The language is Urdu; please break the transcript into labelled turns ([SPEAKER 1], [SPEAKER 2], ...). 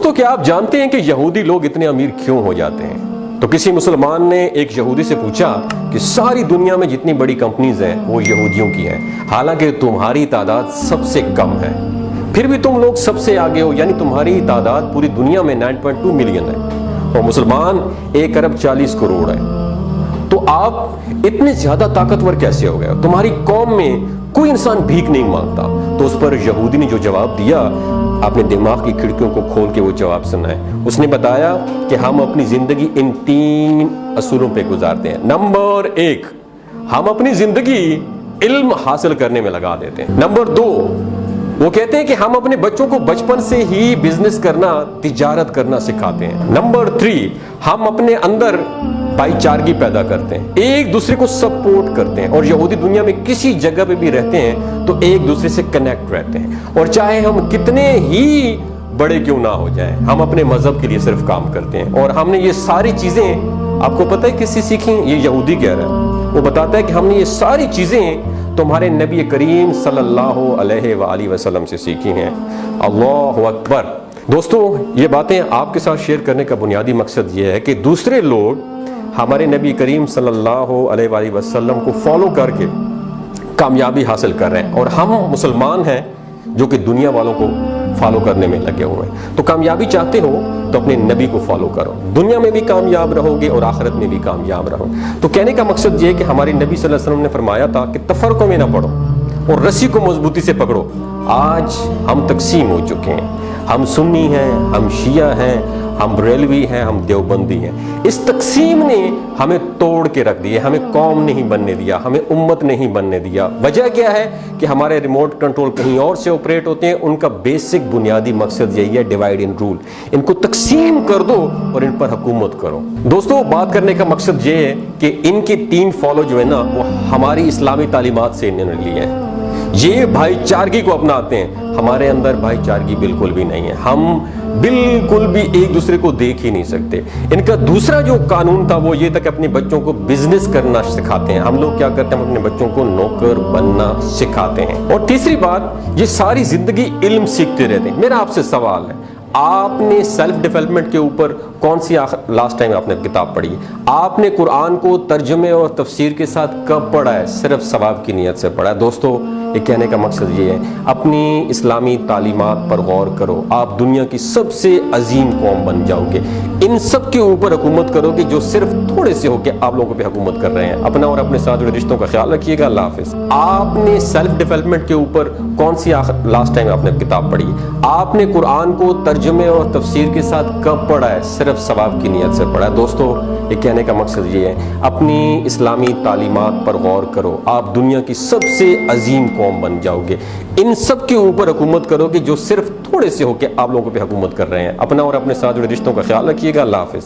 [SPEAKER 1] دوستو کیا آپ جانتے ہیں کہ یہودی لوگ اتنے امیر کیوں ہو جاتے ہیں؟ تو کسی مسلمان نے ایک یہودی سے پوچھا کہ ساری دنیا میں جتنی بڑی کمپنیز ہیں وہ یہودیوں کی ہیں، حالانکہ تمہاری تعداد سب سے کم ہے، پھر بھی تم لوگ سب سے آگے ہو، یعنی تمہاری تعداد پوری دنیا میں 9.2 ملین ہے اور مسلمان 1 ارب 40 کروڑ ہے، تو آپ اتنے زیادہ طاقتور کیسے ہو گئے؟ تمہاری قوم میں کوئی انسان بھیک نہیں مانگتا۔ تو اس پر یہودی نے جو جواب دیا، اپنے دماغ کی کھڑکیوں کو کھول کے وہ جواب سنا ہے۔ اس نے بتایا کہ ہم اپنی زندگی ان 3 اصولوں پہ گزارتے ہیں۔ نمبر 1، ہم اپنی زندگی علم حاصل کرنے میں لگا دیتے ہیں۔ نمبر 2، وہ کہتے ہیں کہ ہم اپنے بچوں کو بچپن سے ہی بزنس کرنا، تجارت کرنا سکھاتے ہیں۔ نمبر 3، ہم اپنے اندر بھائی چارگی پیدا کرتے ہیں، ایک دوسرے کو سپورٹ کرتے ہیں، اور یہودی دنیا میں کسی جگہ پہ بھی رہتے ہیں تو ایک دوسرے سے کنیکٹ رہتے ہیں، اور چاہے ہم کتنے ہی بڑے کیوں نہ ہو جائیں، ہم اپنے مذہب کے لیے صرف کام کرتے ہیں۔ اور ہم نے یہ ساری چیزیں، آپ کو پتہ ہے کس سے سیکھی؟ یہ یہودی کہہ رہا ہے، وہ بتاتا ہے کہ ہم نے یہ ساری چیزیں تمہارے نبی کریم صلی اللہ علیہ وآلہ وسلم سے سیکھی ہیں۔ اللہ اکبر۔ دوستو یہ باتیں آپ کے ساتھ شیئر کرنے کا بنیادی مقصد یہ ہے کہ دوسرے لوگ ہمارے نبی کریم صلی اللہ علیہ وآلہ وسلم کو فالو کر کے کامیابی حاصل کر رہے ہیں، اور ہم مسلمان ہیں جو کہ دنیا والوں کو فالو کرنے میں لگے ہوئے ہیں۔ تو کامیابی چاہتے ہو تو اپنے نبی کو فالو کرو، دنیا میں بھی کامیاب رہو گے اور آخرت میں بھی کامیاب رہو۔ تو کہنے کا مقصد یہ ہے کہ ہمارے نبی صلی اللہ علیہ وسلم نے فرمایا تھا کہ تفرقوں میں نہ پڑو اور رسی کو مضبوطی سے پکڑو۔ آج ہم تقسیم ہو چکے ہیں، ہم سنی ہیں، ہم شیعہ ہیں، ہم بریلوی ہیں، ہم دیوبندی ہیں۔ اس تقسیم نے ہمیں توڑ کے رکھ دیا، ہمیں قوم نہیں بننے دیا، ہمیں امت نہیں بننے دیا۔ وجہ کیا ہے کہ ہمارے ریموٹ کنٹرول کہیں اور سے آپریٹ ہوتے ہیں۔ ان کا بیسک بنیادی مقصد یہی ہے، ڈیوائیڈ اینڈ رول، ان کو تقسیم کر دو اور ان پر حکومت کرو۔ دوستو بات کرنے کا مقصد یہ ہے کہ ان کے 3 فالو جو ہے نا، وہ ہماری اسلامی تعلیمات سے انہوں نے لیے ہیں۔ یہ بھائی چارگی کو اپناتے ہیں، ہمارے اندر بھائی چارگی بالکل بھی نہیں ہے، ہم بالکل بھی ایک دوسرے کو دیکھ ہی نہیں سکتے۔ ان کا دوسرا جو قانون تھا وہ یہ تھا کہ اپنے بچوں کو بزنس کرنا سکھاتے ہیں۔ ہم لوگ کیا کرتے ہیں؟ ہم اپنے بچوں کو نوکر بننا سکھاتے ہیں۔ اور تیسری بات، یہ ساری زندگی علم سیکھتے رہتے ہیں۔ میرا آپ سے سوال ہے، آپ نے سیلف ڈیولپمنٹ کے اوپر کون سی لاسٹ ٹائم آپ نے کتاب پڑھی ہے؟ آپ نے قرآن کو ترجمے اور تفسیر کے ساتھ کب پڑھا ہے؟ صرف ثواب کی نیت سے پڑھا ہے۔ دوستو یہ کہنے کا مقصد یہ ہے، اپنی اسلامی تعلیمات پر غور کرو، آپ دنیا کی سب سے عظیم قوم بن جاؤ گے۔ ان سب کے اوپر حکومت کرو گے جو صرف تھوڑے سے ہو کے آپ لوگوں پہ حکومت کر رہے ہیں۔ اپنا اور اپنے ساتھ جڑے رشتوں کا خیال رکھیے گا۔ اللہ حافظ۔ آپ نے سیلف ڈیولپمنٹ کے اوپر کون سی لاسٹ ٹائم آپ نے کتاب پڑھی ہے؟ آپ نے قرآن کو ترجمے اور تفسیر کے ساتھ کب پڑھا ہے؟ صرف ثواب کی نیت سے پڑھا ہے۔ دوستو یہ کہنے کا مقصد یہ ہے، اپنی اسلامی تعلیمات پر غور کرو، آپ دنیا کی سب سے عظیم قوم بن جاؤ گے۔ ان سب کے اوپر حکومت کرو گے جو صرف تھوڑے سے ہو کے آپ لوگوں پہ حکومت کر رہے ہیں۔ اپنا اور اپنے ساتھ جڑے رشتوں کا خیال رکھیے گا۔ اللہ حافظ۔